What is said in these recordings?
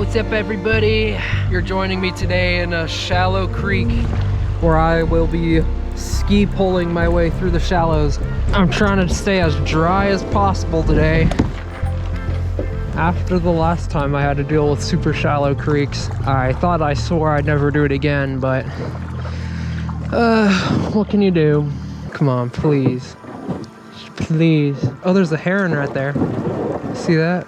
What's up, everybody? You're joining me today in a shallow creek where I will be ski poling my way through the shallows. I'm trying to stay as dry as possible today. After the last time I had to deal with super shallow creeks, I thought I swore I'd never do it again, but what can you do? Come on, please. Please. Oh, there's a heron right there. See that?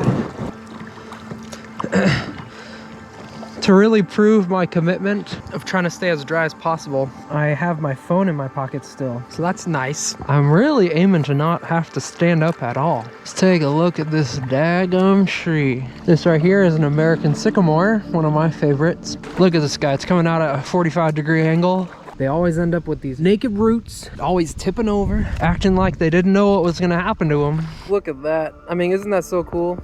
To really prove my commitment of trying to stay as dry as possible, I have my phone in my pocket still, so that's nice. I'm really aiming to not have to stand up at all. Let's take a look at this daggum tree. This right here is an American sycamore, one of my favorites. Look at this guy, it's coming out at a 45-degree angle. They always end up with these naked roots, always tipping over, acting like they didn't know what was gonna happen to them. Look at that. I mean, isn't that so cool?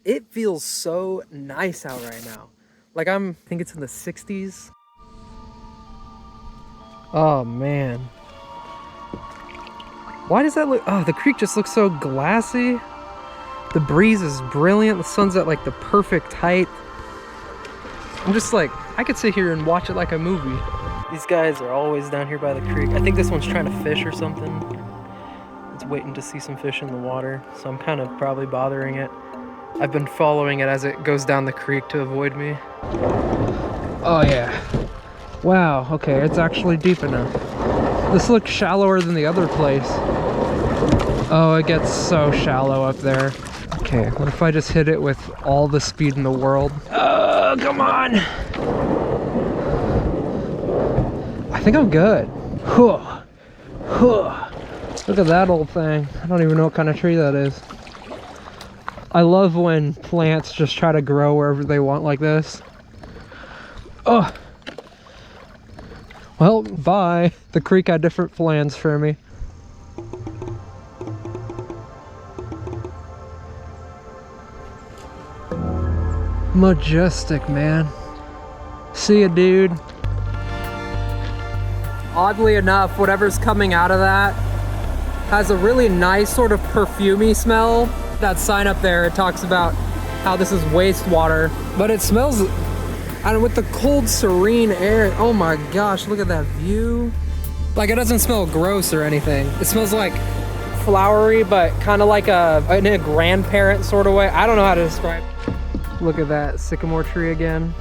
It feels so nice out right now. Like I think it's in the 60s. Oh man. Why does that look, oh, the creek just looks so glassy. The breeze is brilliant. The sun's at like the perfect height. I'm just like, I could sit here and watch it like a movie. These guys are always down here by the creek. I think this one's trying to fish or something. It's waiting to see some fish in the water, so I'm kind of probably bothering it. I've been following it as it goes down the creek to avoid me. Oh yeah. Wow, okay, it's actually deep enough. This looks shallower than the other place. Oh, it gets so shallow up there. Okay, what if I just hit it with all the speed in the world? Oh, come on! I think I'm good. Huh. Huh. Look at that old thing. I don't even know what kind of tree that is. I love when plants just try to grow wherever they want like this. Oh! Well, bye. The creek had different plans for me. Majestic, man. See ya, dude. Oddly enough, whatever's coming out of that has a really nice sort of perfumey smell. That sign up there, it talks about how this is wastewater, but it smells, and with the cold, serene air, oh my gosh, look at that view. Like, it doesn't smell gross or anything. It smells like flowery, but kind of like in a grandparent sort of way. I don't know how to describe it. Look at that sycamore tree again.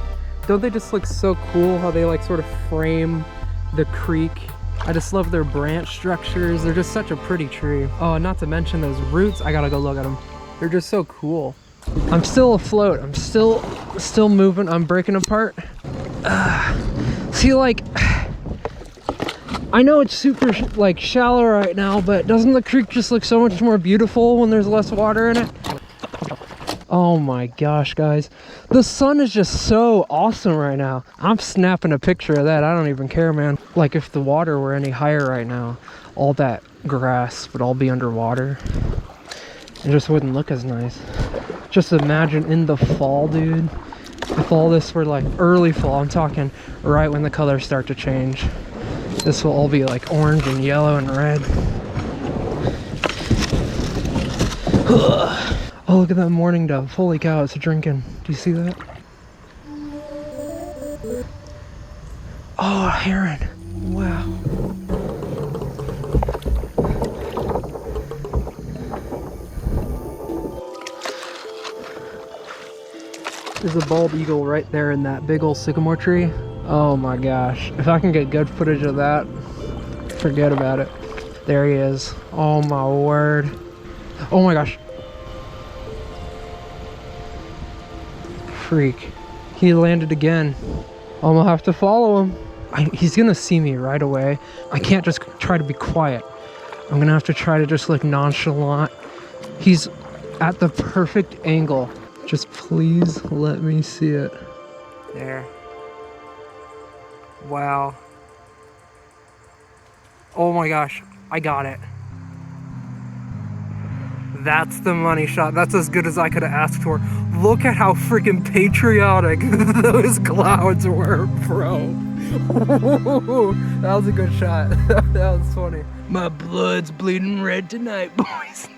Don't they just look so cool how they like sort of frame the creek? I just love their branch structures. They're just such a pretty tree. Oh, not to mention those roots. I gotta go look at them. They're just so cool. I'm still afloat. I'm still moving. I'm breaking apart. See, like, I know it's super like shallow right now, but doesn't the creek just look so much more beautiful when there's less water in it? Oh my gosh, guys. The sun is just so awesome right now. I'm snapping a picture of that. I don't even care, man. Like, if the water were any higher right now, all that grass would all be underwater. It just wouldn't look as nice. Just imagine in the fall, dude. If all this were like early fall, I'm talking right when the colors start to change. This will all be like orange and yellow and red. Oh, look at that mourning dove. Holy cow, it's drinking. Do you see that? Oh, a heron. Wow. There's a bald eagle right there in that big old sycamore tree. Oh my gosh. If I can get good footage of that, forget about it. There he is. Oh my word. Oh my gosh. Freak. He landed again. I'm gonna have to follow him. He's gonna see me right away. I can't just try to be quiet. I'm gonna have to try to just look nonchalant. He's at the perfect angle. Just please let me see it. There. Wow. Oh my gosh, I got it. That's the money shot. That's as good as I could have asked for. Look at how freaking patriotic those clouds were, bro. That was a good shot. That was funny. My blood's bleeding red tonight, boys.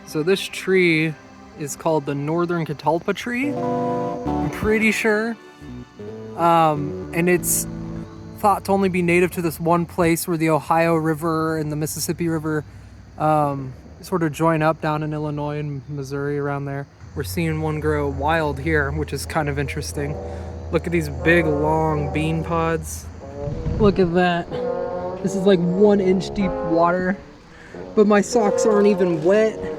So this tree is called the Northern Catalpa tree, I'm pretty sure. And it's thought to only be native to this one place where the Ohio River and the Mississippi River sort of join up down in Illinois and Missouri around there. We're seeing one grow wild here, which is kind of interesting. Look at these big, long bean pods. Look at that. This is like 1 inch deep water, but my socks aren't even wet.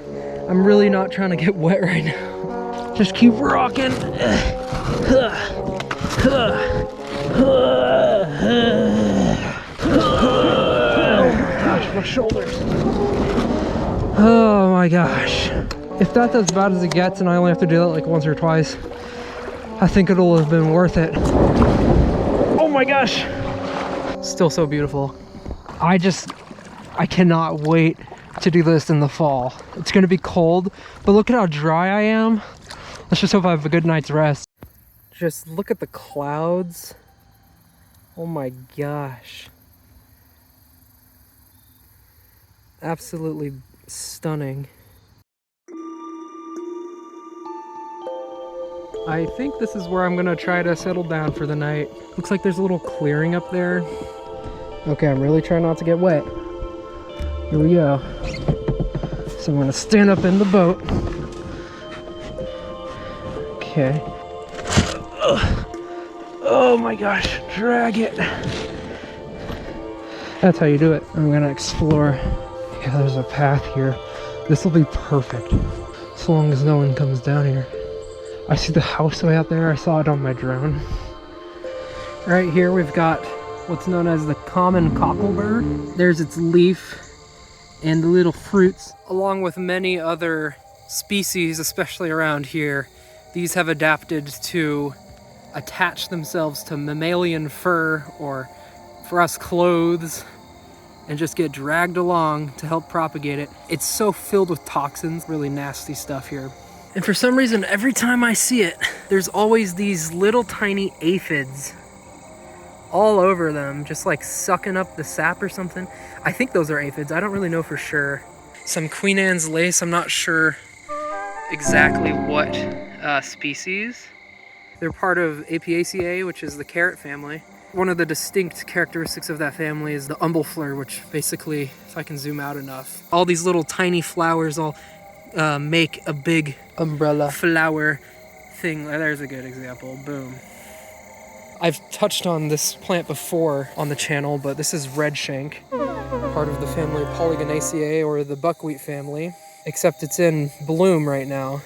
I'm really not trying to get wet right now. Just keep rocking. Gosh, my shoulders. Oh my gosh. If that's as bad as it gets and I only have to do that like once or twice, I think it'll have been worth it. Oh my gosh. Still so beautiful. I cannot wait to do this in the fall. It's gonna be cold, but look at how dry I am. Let's just hope I have a good night's rest. Just look at the clouds. Oh my gosh. Absolutely stunning. I think this is where I'm gonna try to settle down for the night. Looks like there's a little clearing up there. Okay, I'm really trying not to get wet. Here we go. So I'm gonna stand up in the boat. Okay. Oh my gosh, drag it. That's how you do it. I'm gonna explore. Yeah, there's a path here. This will be perfect, so long as no one comes down here. I see the house way out there. I saw it on my drone. Right here we've got what's known as the common cocklebur. There's its leaf and the little fruits. Along with many other species, especially around here, these have adapted to attach themselves to mammalian fur, or for us clothes, and just get dragged along to help propagate it. It's so filled with toxins, really nasty stuff here. And for some reason, every time I see it, there's always these little tiny aphids all over them, just like sucking up the sap or something. I think those are aphids. I don't really know for sure. Some Queen Anne's lace. I'm not sure exactly what species. They're part of Apiaceae, which is the carrot family. One of the distinct characteristics of that family is the umbellfleur, which basically, if I can zoom out enough, all these little tiny flowers all make a big umbrella flower thing. There's a good example. Boom. I've touched on this plant before on the channel, but this is redshank, part of the family Polygonaceae, or the buckwheat family, except it's in bloom right now.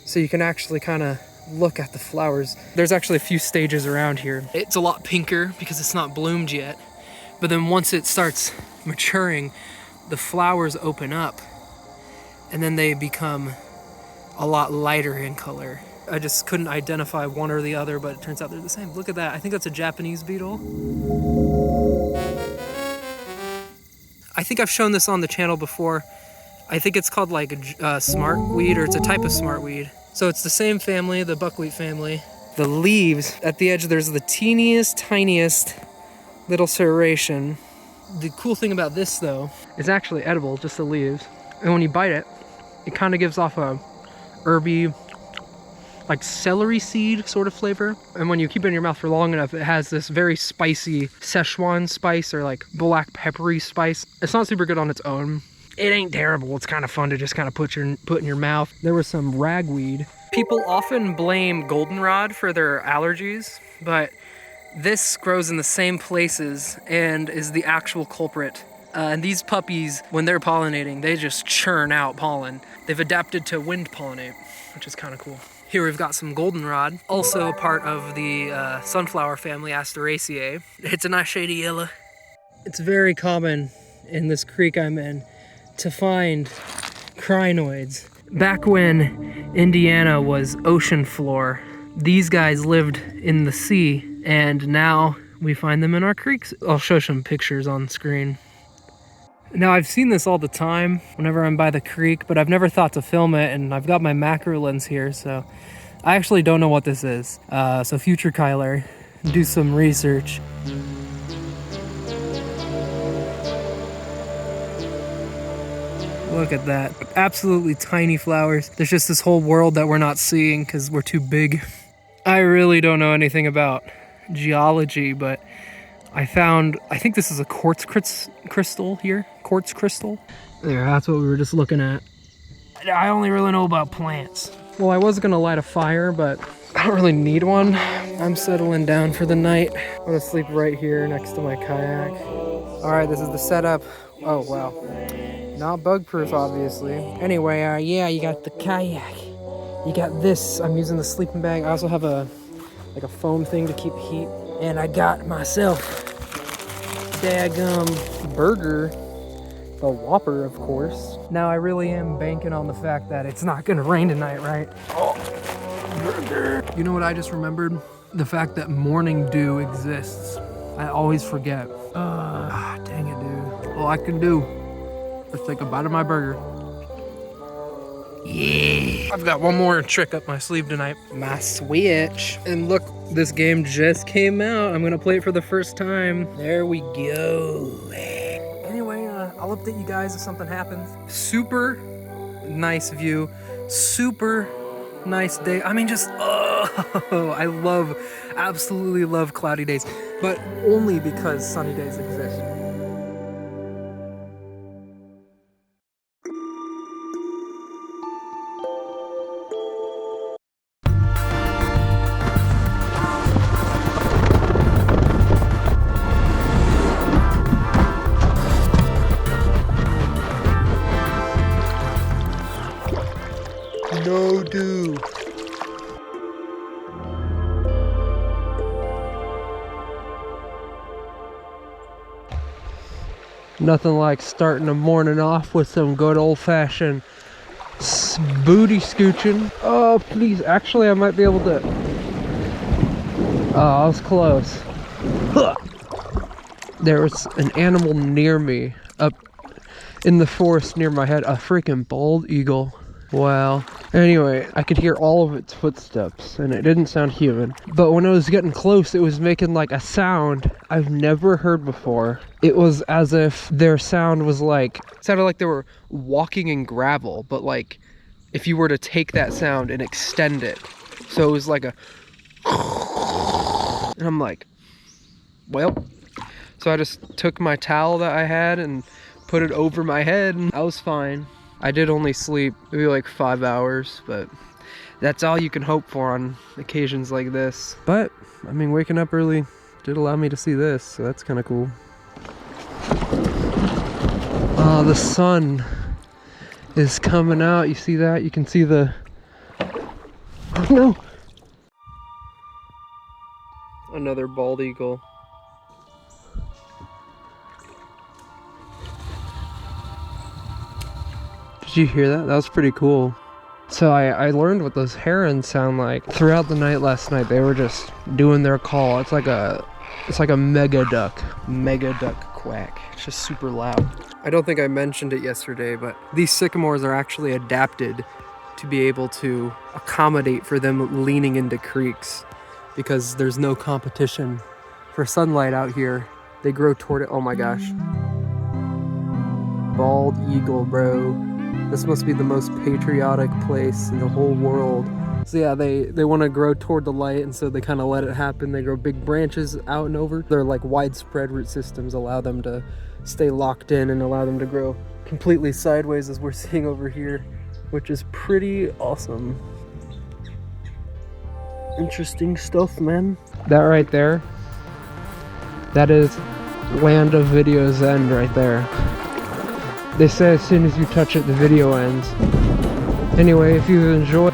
So you can actually kind of look at the flowers. There's actually a few stages around here. It's a lot pinker because it's not bloomed yet, but then once it starts maturing, the flowers open up and then they become a lot lighter in color. I just couldn't identify one or the other, but it turns out they're the same. Look at that. I think that's a Japanese beetle. I think I've shown this on the channel before. I think it's called like a smartweed, or it's a type of smartweed. So it's the same family, the buckwheat family. The leaves, at the edge there's the teeniest, tiniest little serration. The cool thing about this though, it's actually edible, just the leaves. And when you bite it, it kind of gives off a herby, like celery seed sort of flavor. And when you keep it in your mouth for long enough, it has this very spicy Szechuan spice, or like black peppery spice. It's not super good on its own. It ain't terrible. It's kind of fun to just kind of put in your mouth. There was some ragweed. People often blame goldenrod for their allergies, but this grows in the same places and is the actual culprit. And these puppies, when they're pollinating, they just churn out pollen. They've adapted to wind pollinate, which is kind of cool. Here we've got some goldenrod, also part of the sunflower family Asteraceae. It's a nice shady yellow. It's very common in this creek I'm in to find crinoids. Back when Indiana was ocean floor, these guys lived in the sea, and now we find them in our creeks. I'll show some pictures on screen. Now, I've seen this all the time whenever I'm by the creek, but I've never thought to film it, and I've got my macro lens here, so I actually don't know what this is. So future Kyler, do some research. Look at that. Absolutely tiny flowers. There's just this whole world that we're not seeing because we're too big. I really don't know anything about geology, but I think this is a quartz crystal here. Quartz crystal. There, that's what we were just looking at. I only really know about plants. Well, I was gonna light a fire, but I don't really need one. I'm settling down for the night. I'm gonna sleep right here next to my kayak. All right, this is the setup. Oh, wow. Not bug proof, obviously. Anyway, yeah, you got the kayak. You got this. I'm using the sleeping bag. I also have a foam thing to keep heat. And I got myself daggum burger. The Whopper, of course. Now I really am banking on the fact that it's not gonna rain tonight, right? Oh, burger. You know what I just remembered? The fact that morning dew exists. I always forget. Dang it, dude. All I can do is take a bite of my burger. Yeah. I've got one more trick up my sleeve tonight. My Switch. And look, this game just came out. I'm gonna play it for the first time. There we go. Anyway, I'll update you guys if something happens. Super nice view. Super nice day. I mean, just, I absolutely love cloudy days. But only because sunny days exist. No dew. Nothing like starting a morning off with some good old-fashioned booty scooching. Oh, please. Actually, I might be able to. Oh, I was close. There was an animal near me, up in the forest near my head. A freaking bald eagle. Wow. Anyway, I could hear all of its footsteps, and it didn't sound human. But when it was getting close, it was making like a sound I've never heard before. It was as if their sound was like, sounded like they were walking in gravel, but like if you were to take that sound and extend it. So it was like a, and I'm like, well. So I just took my towel that I had and put it over my head, and I was fine. I did only sleep maybe like 5 hours, but that's all you can hope for on occasions like this. But, I mean, waking up early did allow me to see this, so that's kind of cool. Oh, the sun is coming out. You see that? You can see the... Oh, no! Another bald eagle. Did you hear that? That was pretty cool. So I learned what those herons sound like. Throughout the night last night, they were just doing their call. It's like a mega duck quack. It's just super loud. I don't think I mentioned it yesterday, but these sycamores are actually adapted to be able to accommodate for them leaning into creeks because there's no competition for sunlight out here. They grow toward it. Oh my gosh. Bald eagle, bro. This must be the most patriotic place in the whole world. So yeah, they want to grow toward the light, and so they kind of let it happen. They grow big branches out and over. Their like widespread root systems allow them to stay locked in and allow them to grow completely sideways, as we're seeing over here, which is pretty awesome. Interesting stuff, man. That right there, that is Land of Video's end right there. They say as soon as you touch it, the video ends. Anyway, if you enjoyed